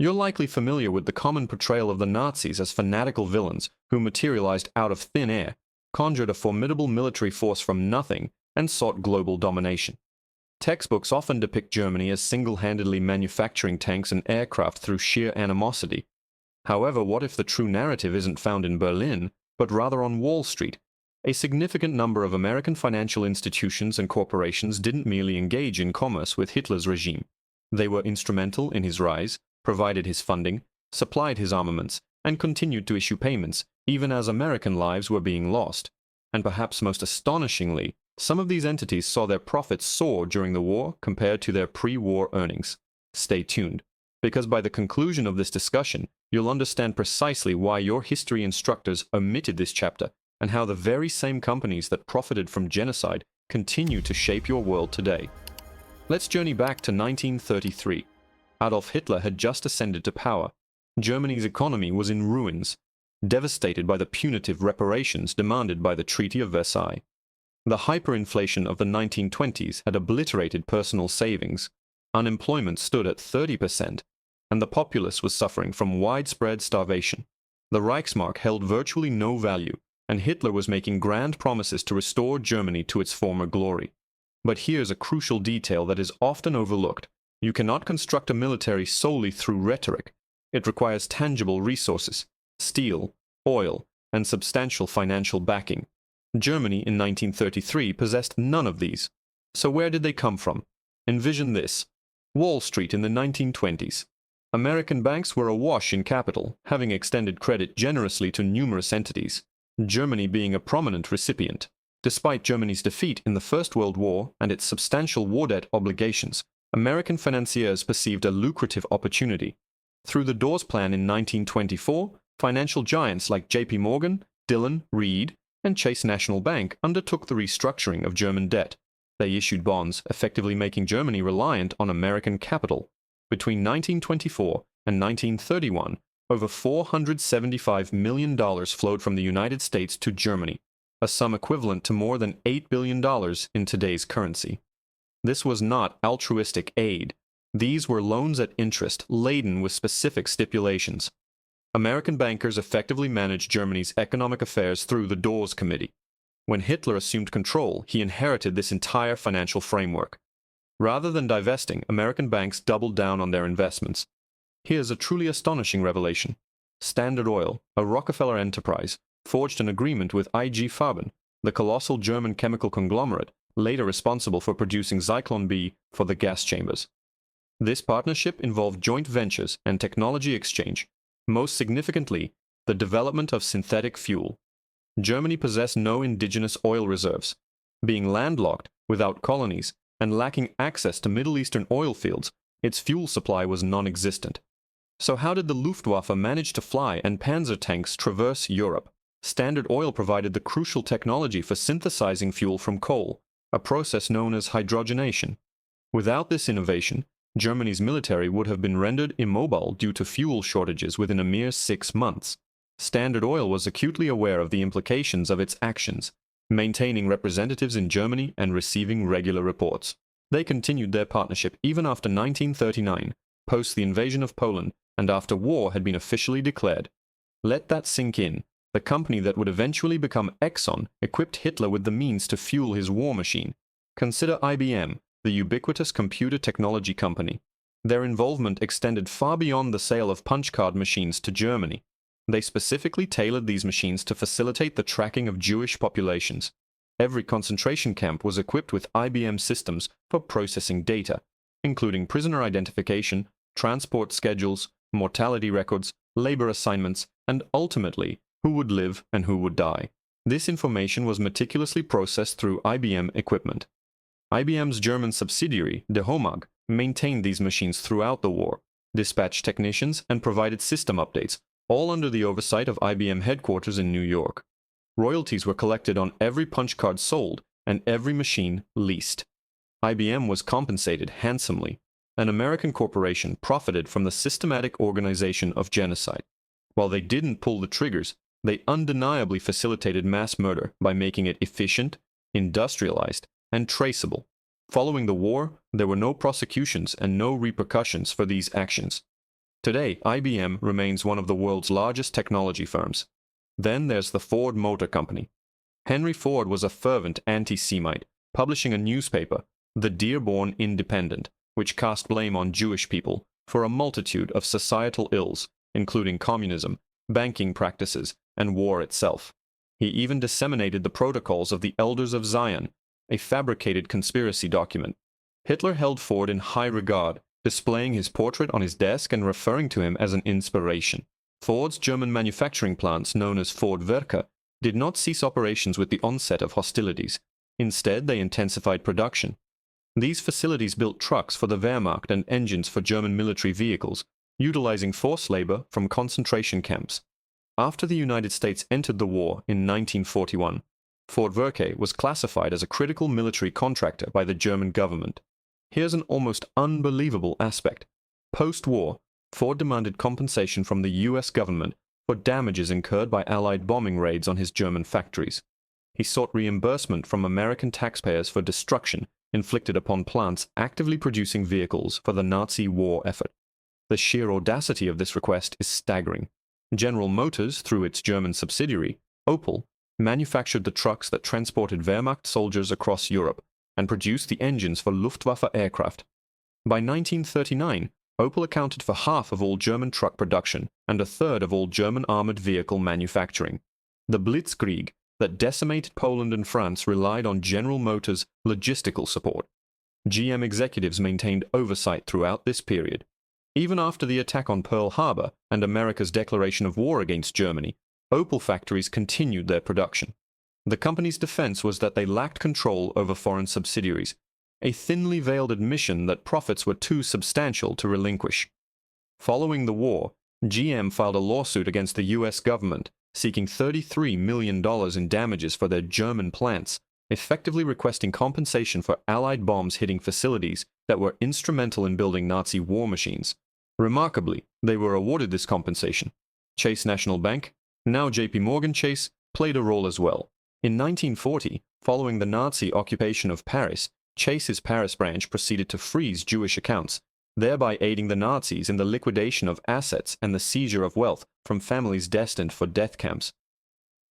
You're likely familiar with the common portrayal of the Nazis as fanatical villains who materialized out of thin air, conjured a formidable military force from nothing, and sought global domination. Textbooks often depict Germany as single-handedly manufacturing tanks and aircraft through sheer animosity. However, what if the true narrative isn't found in Berlin, but rather on Wall Street? A significant number of American financial institutions and corporations didn't merely engage in commerce with Hitler's regime. They were instrumental in his rise, provided his funding, supplied his armaments, and continued to issue payments, even as American lives were being lost. And perhaps most astonishingly, some of these entities saw their profits soar during the war compared to their pre-war earnings. Stay tuned, because by the conclusion of this discussion, you'll understand precisely why your history instructors omitted this chapter, and how the very same companies that profited from genocide continue to shape your world today. Let's journey back to 1933. Adolf Hitler had just ascended to power. Germany's economy was in ruins, devastated by the punitive reparations demanded by the Treaty of Versailles. The hyperinflation of the 1920s had obliterated personal savings. Unemployment stood at 30%, and the populace was suffering from widespread starvation. The Reichsmark held virtually no value, and Hitler was making grand promises to restore Germany to its former glory. But here's a crucial detail that is often overlooked. You cannot construct a military solely through rhetoric. It requires tangible resources, steel, oil, and substantial financial backing. Germany in 1933 possessed none of these. So where did they come from? Envision this. Wall Street in the 1920s. American banks were awash in capital, having extended credit generously to numerous entities, Germany being a prominent recipient. Despite Germany's defeat in the First World War and its substantial war debt obligations, American financiers perceived a lucrative opportunity. Through the Dawes Plan in 1924, financial giants like J.P. Morgan, Dillon, Reed, and Chase National Bank undertook the restructuring of German debt. They issued bonds, effectively making Germany reliant on American capital. Between 1924 and 1931, over $475 million flowed from the United States to Germany, a sum equivalent to more than $8 billion in today's currency. This was not altruistic aid. These were loans at interest, laden with specific stipulations. American bankers effectively managed Germany's economic affairs through the Dawes Committee. When Hitler assumed control, he inherited this entire financial framework. Rather than divesting, American banks doubled down on their investments. Here's a truly astonishing revelation. Standard Oil, a Rockefeller enterprise, forged an agreement with IG Farben, the colossal German chemical conglomerate, later responsible for producing Zyklon B for the gas chambers. This partnership involved joint ventures and technology exchange, most significantly, the development of synthetic fuel. Germany possessed no indigenous oil reserves. Being landlocked, without colonies, and lacking access to Middle Eastern oil fields, its fuel supply was non-existent. So how did the Luftwaffe manage to fly and panzer tanks traverse Europe? Standard Oil provided the crucial technology for synthesizing fuel from coal, a process known as hydrogenation. Without this innovation, Germany's military would have been rendered immobile due to fuel shortages within a mere 6 months. Standard Oil was acutely aware of the implications of its actions, maintaining representatives in Germany and receiving regular reports. They continued their partnership even after 1939, post the invasion of Poland, and after war had been officially declared. Let that sink in. The company that would eventually become Exxon equipped Hitler with the means to fuel his war machine. Consider IBM, the ubiquitous computer technology company. Their involvement extended far beyond the sale of punch card machines to Germany. They specifically tailored these machines to facilitate the tracking of Jewish populations. Every concentration camp was equipped with IBM systems for processing data, including prisoner identification, transport schedules, mortality records, labor assignments, and ultimately, who would live and who would die. This information was meticulously processed through IBM equipment. IBM's German subsidiary, De Homag, maintained these machines throughout the war, dispatched technicians, and provided system updates, all under the oversight of IBM headquarters in New York. Royalties were collected on every punch card sold and every machine leased. IBM was compensated handsomely. An American corporation profited from the systematic organization of genocide. While they didn't pull the triggers, they undeniably facilitated mass murder by making it efficient, industrialized, and traceable. Following the war, there were no prosecutions and no repercussions for these actions. Today, IBM remains one of the world's largest technology firms. Then there's the Ford Motor Company. Henry Ford was a fervent anti-Semite, publishing a newspaper, the Dearborn Independent, which cast blame on Jewish people for a multitude of societal ills, including communism, banking practices, and war itself. He even disseminated the protocols of the Elders of Zion, a fabricated conspiracy document. Hitler held Ford in high regard, displaying his portrait on his desk and referring to him as an inspiration. Ford's German manufacturing plants, known as Ford Werke, did not cease operations with the onset of hostilities. Instead, they intensified production. These facilities built trucks for the Wehrmacht and engines for German military vehicles, utilizing forced labor from concentration camps. After the United States entered the war in 1941, Ford Werke was classified as a critical military contractor by the German government. Here's an almost unbelievable aspect. Post-war, Ford demanded compensation from the U.S. government for damages incurred by Allied bombing raids on his German factories. He sought reimbursement from American taxpayers for destruction inflicted upon plants actively producing vehicles for the Nazi war effort. The sheer audacity of this request is staggering. General Motors, through its German subsidiary, Opel, manufactured the trucks that transported Wehrmacht soldiers across Europe and produced the engines for Luftwaffe aircraft. By 1939, Opel accounted for half of all German truck production and a third of all German armored vehicle manufacturing. The Blitzkrieg that decimated Poland and France relied on General Motors' logistical support. GM executives maintained oversight throughout this period. Even after the attack on Pearl Harbor and America's declaration of war against Germany, Opel factories continued their production. The company's defense was that they lacked control over foreign subsidiaries, a thinly veiled admission that profits were too substantial to relinquish. Following the war, GM filed a lawsuit against the U.S. government, seeking $33 million in damages for their German plants, effectively requesting compensation for Allied bombs hitting facilities that were instrumental in building Nazi war machines. Remarkably, they were awarded this compensation. Chase National Bank, now J.P. Morgan Chase, played a role as well. In 1940, following the Nazi occupation of Paris, Chase's Paris branch proceeded to freeze Jewish accounts, thereby aiding the Nazis in the liquidation of assets and the seizure of wealth from families destined for death camps.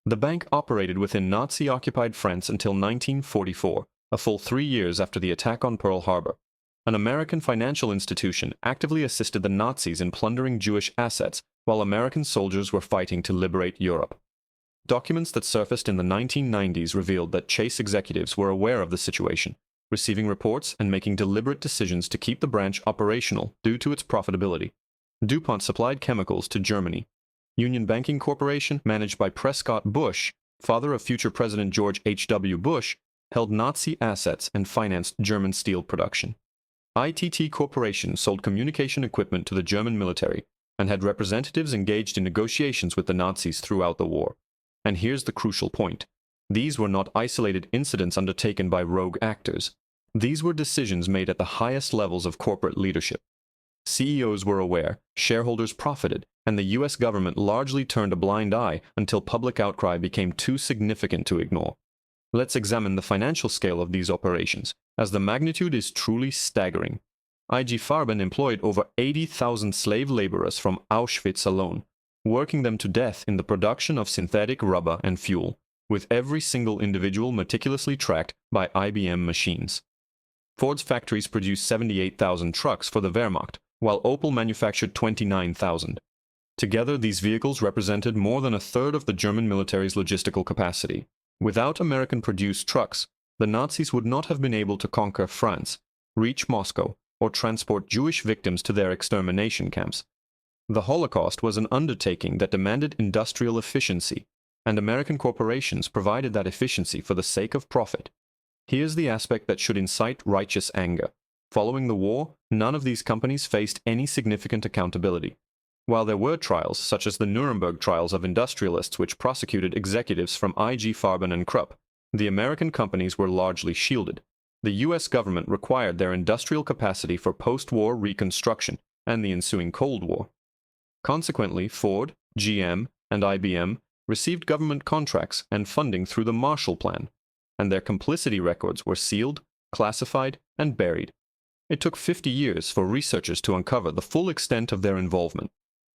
The bank operated within Nazi-occupied France until 1944, a full 3 years after the attack on Pearl Harbor. An American financial institution actively assisted the Nazis in plundering Jewish assets while American soldiers were fighting to liberate Europe. Documents that surfaced in the 1990s revealed that Chase executives were aware of the situation, receiving reports and making deliberate decisions to keep the branch operational due to its profitability. DuPont supplied chemicals to Germany. Union Banking Corporation, managed by Prescott Bush, father of future President George H.W. Bush, held Nazi assets and financed German steel production. ITT Corporation sold communication equipment to the German military and had representatives engaged in negotiations with the Nazis throughout the war. And here's the crucial point. These were not isolated incidents undertaken by rogue actors. These were decisions made at the highest levels of corporate leadership. CEOs were aware, shareholders profited, and the U.S. government largely turned a blind eye until public outcry became too significant to ignore. Let's examine the financial scale of these operations, as the magnitude is truly staggering. IG Farben employed over 80,000 slave laborers from Auschwitz alone, working them to death in the production of synthetic rubber and fuel, with every single individual meticulously tracked by IBM machines. Ford's factories produced 78,000 trucks for the Wehrmacht, while Opel manufactured 29,000. Together, these vehicles represented more than a third of the German military's logistical capacity. Without American-produced trucks, the Nazis would not have been able to conquer France, reach Moscow, or transport Jewish victims to their extermination camps. The Holocaust was an undertaking that demanded industrial efficiency, and American corporations provided that efficiency for the sake of profit. Here's the aspect that should incite righteous anger. Following the war, none of these companies faced any significant accountability. While there were trials, such as the Nuremberg trials of industrialists which prosecuted executives from IG Farben and Krupp, the American companies were largely shielded. The U.S. government required their industrial capacity for post-war reconstruction and the ensuing Cold War. Consequently, Ford, GM, and IBM received government contracts and funding through the Marshall Plan, and their complicity records were sealed, classified, and buried. It took 50 years for researchers to uncover the full extent of their involvement.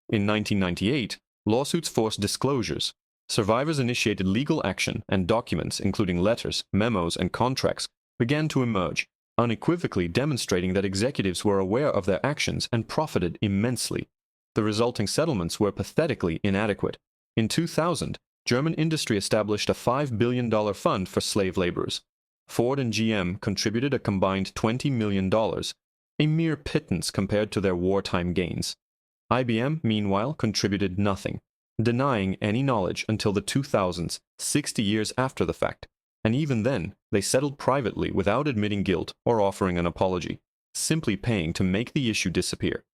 In 1998, lawsuits forced disclosures. Survivors initiated legal action, and documents, including letters, memos, and contracts, began to emerge, unequivocally demonstrating that executives were aware of their actions and profited immensely. The resulting settlements were pathetically inadequate. In 2000, German industry established a $5 billion fund for slave laborers. Ford and GM contributed a combined $20 million, a mere pittance compared to their wartime gains. IBM, meanwhile, contributed nothing, denying any knowledge until the 2000s, 60 years after the fact. And even then, they settled privately without admitting guilt or offering an apology, simply paying to make the issue disappear.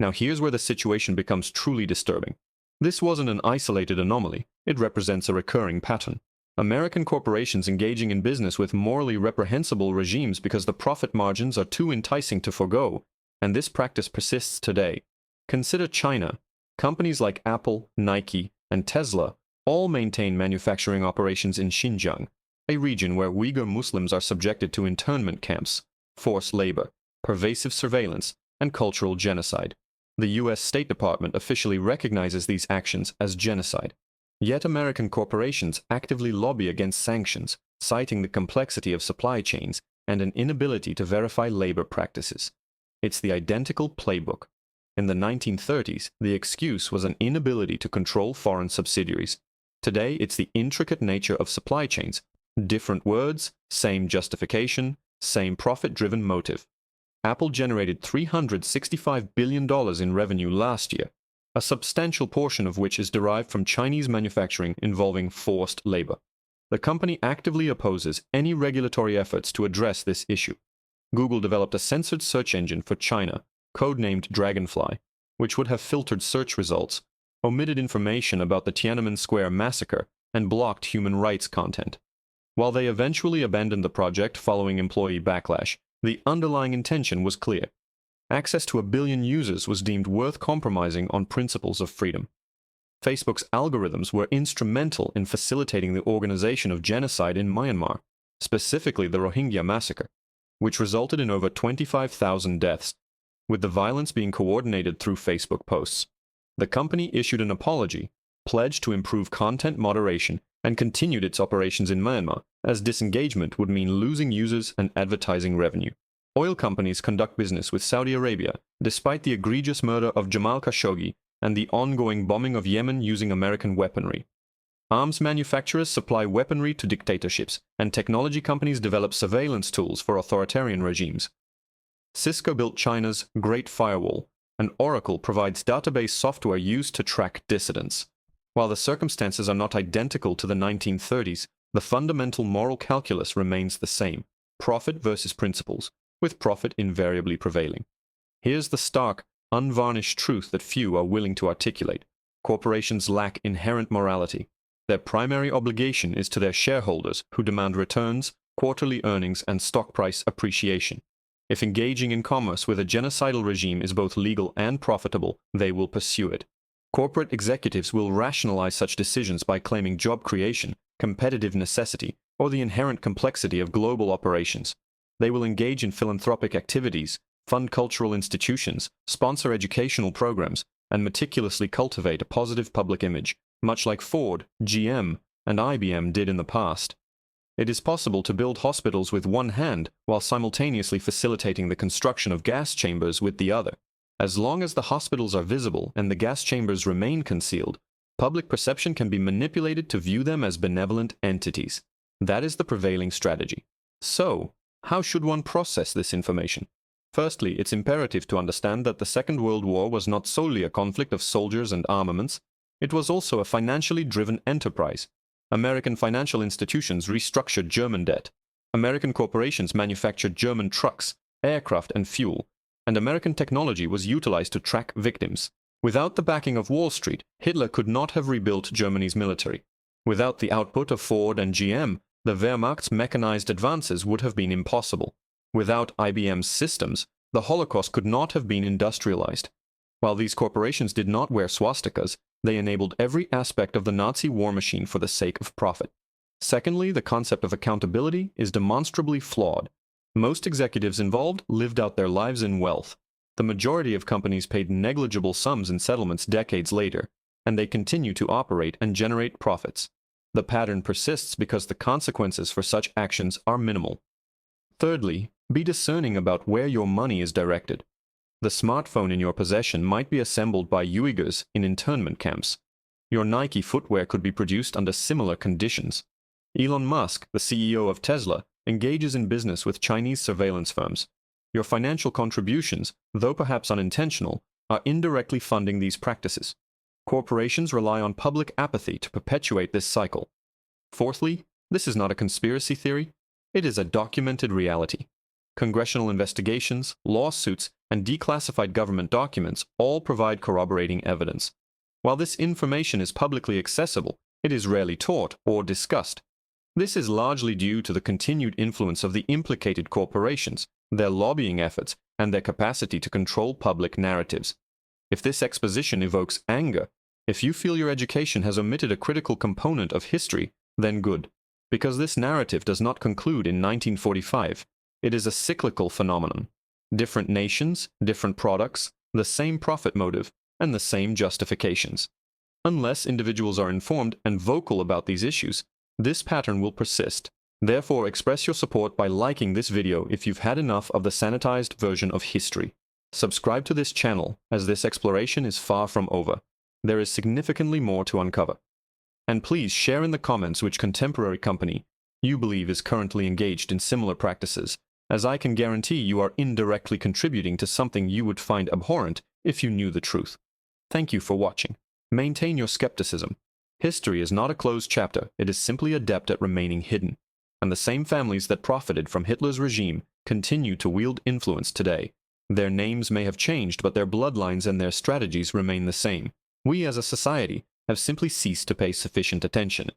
Now here's where the situation becomes truly disturbing. This wasn't an isolated anomaly, it represents a recurring pattern. American corporations engaging in business with morally reprehensible regimes because the profit margins are too enticing to forgo, and this practice persists today. Consider China. Companies like Apple, Nike, and Tesla all maintain manufacturing operations in Xinjiang, a region where Uyghur Muslims are subjected to internment camps, forced labor, pervasive surveillance, and cultural genocide. The U.S. State Department officially recognizes these actions as genocide. Yet American corporations actively lobby against sanctions, citing the complexity of supply chains and an inability to verify labor practices. It's the identical playbook. In the 1930s, the excuse was an inability to control foreign subsidiaries. Today, it's the intricate nature of supply chains. Different words, same justification, same profit-driven motive. Apple generated $365 billion in revenue last year, a substantial portion of which is derived from Chinese manufacturing involving forced labor. The company actively opposes any regulatory efforts to address this issue. Google developed a censored search engine for China, codenamed Dragonfly, which would have filtered search results, omitted information about the Tiananmen Square massacre, and blocked human rights content. While they eventually abandoned the project following employee backlash, the underlying intention was clear. Access to 1 billion users was deemed worth compromising on principles of freedom. Facebook's algorithms were instrumental in facilitating the organization of genocide in Myanmar, specifically the Rohingya massacre, which resulted in over 25,000 deaths, with the violence being coordinated through Facebook posts. The company issued an apology, pledged to improve content moderation, and continued its operations in Myanmar, as disengagement would mean losing users and advertising revenue. Oil companies conduct business with Saudi Arabia, despite the egregious murder of Jamal Khashoggi and the ongoing bombing of Yemen using American weaponry. Arms manufacturers supply weaponry to dictatorships, and technology companies develop surveillance tools for authoritarian regimes. Cisco built China's Great Firewall, and Oracle provides database software used to track dissidents. While the circumstances are not identical to the 1930s, the fundamental moral calculus remains the same: profit versus principles, with profit invariably prevailing. Here's the stark, unvarnished truth that few are willing to articulate. Corporations lack inherent morality. Their primary obligation is to their shareholders, who demand returns, quarterly earnings, and stock price appreciation. If engaging in commerce with a genocidal regime is both legal and profitable, they will pursue it. Corporate executives will rationalize such decisions by claiming job creation, competitive necessity, or the inherent complexity of global operations. They will engage in philanthropic activities, fund cultural institutions, sponsor educational programs, and meticulously cultivate a positive public image, much like Ford, GM, and IBM did in the past. It is possible to build hospitals with one hand while simultaneously facilitating the construction of gas chambers with the other. As long as the hospitals are visible and the gas chambers remain concealed, public perception can be manipulated to view them as benevolent entities. That is the prevailing strategy. So, how should one process this information? Firstly, it's imperative to understand that the Second World War was not solely a conflict of soldiers and armaments. It was also a financially driven enterprise. American financial institutions restructured German debt. American corporations manufactured German trucks, aircraft, and fuel, and American technology was utilized to track victims. Without the backing of Wall Street, Hitler could not have rebuilt Germany's military. Without the output of Ford and GM, the Wehrmacht's mechanized advances would have been impossible. Without IBM's systems, the Holocaust could not have been industrialized. While these corporations did not wear swastikas, they enabled every aspect of the Nazi war machine for the sake of profit. Secondly, the concept of accountability is demonstrably flawed. Most executives involved lived out their lives in wealth. The majority of companies paid negligible sums in settlements decades later, and they continue to operate and generate profits. The pattern persists because the consequences for such actions are minimal. Thirdly, be discerning about where your money is directed. The smartphone in your possession might be assembled by Uyghurs in internment camps. Your Nike footwear could be produced under similar conditions. Elon Musk, the CEO of Tesla, engages in business with Chinese surveillance firms. Your financial contributions, though perhaps unintentional, are indirectly funding these practices. Corporations rely on public apathy to perpetuate this cycle. Fourthly, this is not a conspiracy theory. It is a documented reality. Congressional investigations, lawsuits, and declassified government documents all provide corroborating evidence. While this information is publicly accessible, it is rarely taught or discussed. This is largely due to the continued influence of the implicated corporations, their lobbying efforts, and their capacity to control public narratives. If this exposition evokes anger, if you feel your education has omitted a critical component of history, then good, because this narrative does not conclude in 1945. It is a cyclical phenomenon. Different nations, different products, the same profit motive, and the same justifications. Unless individuals are informed and vocal about these issues, this pattern will persist. Therefore, express your support by liking this video if you've had enough of the sanitized version of history. Subscribe to this channel, as this exploration is far from over. There is significantly more to uncover. And please share in the comments which contemporary company you believe is currently engaged in similar practices, as I can guarantee you are indirectly contributing to something you would find abhorrent if you knew the truth. Thank you for watching. Maintain your skepticism. History is not a closed chapter, it is simply adept at remaining hidden. And the same families that profited from Hitler's regime continue to wield influence today. Their names may have changed, but their bloodlines and their strategies remain the same. We as a society have simply ceased to pay sufficient attention.